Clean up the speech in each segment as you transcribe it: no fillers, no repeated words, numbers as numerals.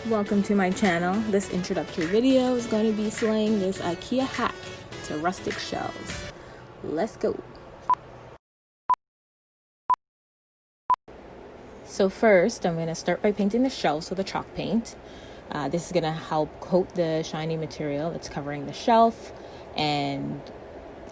Welcome to my channel. This introductory video is going to be slaying this IKEA hack to rustic shelves. Let's go. So first, I'm going to start by painting the shelves with a chalk paint. This is going to help coat the shiny material that's covering the shelf, and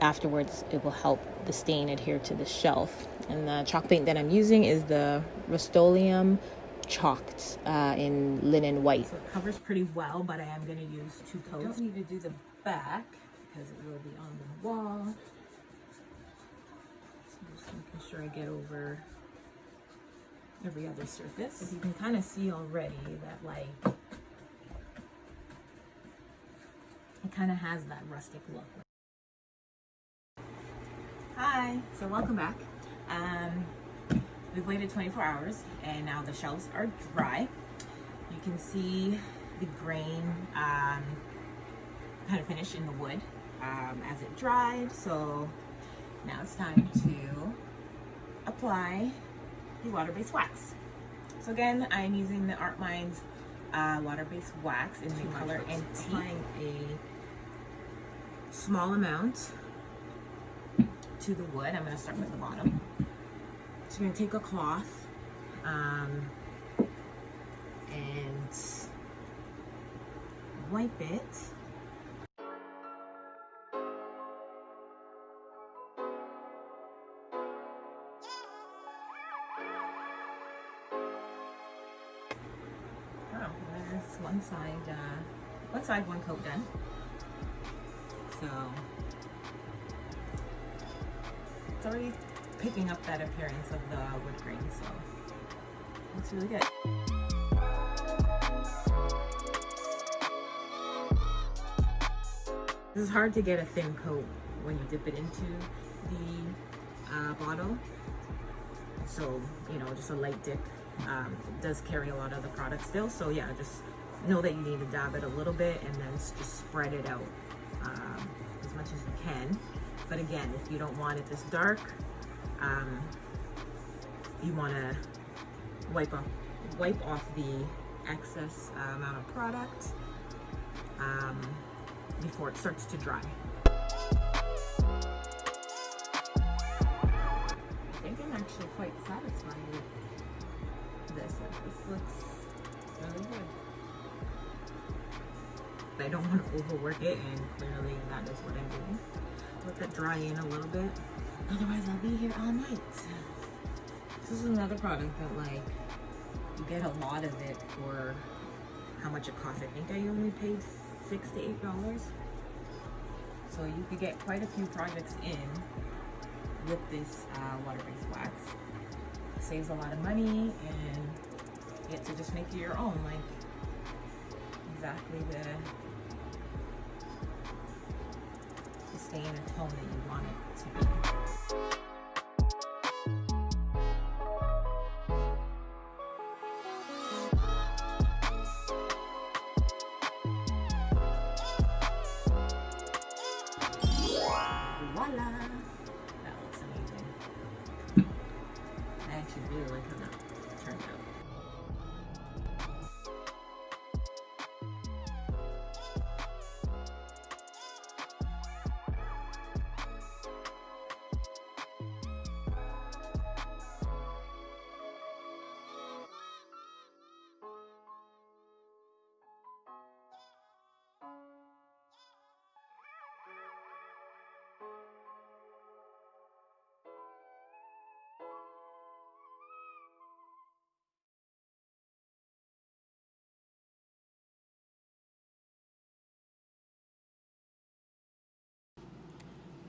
afterwards it will help the stain adhere to the shelf. And the chalk paint that I'm using is the Rust-Oleum chalked in linen white. So it covers pretty well, but I am going to use two coats. I don't need to do the back because it will be on the wall. So I'm just making sure I get over every other surface. As you can kind of see already that like it kind of has that rustic look. Hi, so welcome back. We've waited 24 hours and now the shelves are dry. You can see the grain kind of finish in the wood as it dried. So now it's time to apply the water-based wax. So again, I'm using the Art Minds water-based wax in the color Antique. Applying a small amount to the wood. I'm going to start with the bottom. So I'm going to take a cloth and wipe it. Oh, there's one side, one coat done. So it's already picking up that appearance of the wood grain, so looks really good. This is hard to get a thin coat when you dip it into the bottle, so you know, just a light dip does carry a lot of the product still. So yeah, just know that you need to dab it a little bit and then just spread it out as much as you can. But again, if you don't want it this dark, you want to wipe off the excess amount of product before it starts to dry. I think I'm actually quite satisfied with this. This looks really good. I don't want to overwork it, and clearly that is what I'm doing. Let it dry in a little bit. Otherwise, I'll be here all night. This is another product that, like, you get a lot of it for how much it costs. I think I only paid $6 to $8. So you could get quite a few projects in with this water-based wax. It saves a lot of money, and you get to just make it your own, like exactly the stain and tone that you want it to be. Voila! That looks amazing. I actually really like how that turned out.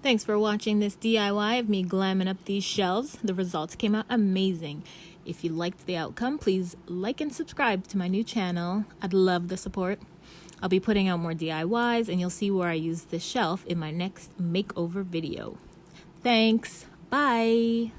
Thanks for watching this DIY of me glamming up these shelves. The results came out amazing. If you liked the outcome, please like and subscribe to my new channel. I'd love the support. I'll be putting out more DIYs, and you'll see where I use this shelf in my next makeover video. Thanks. Bye.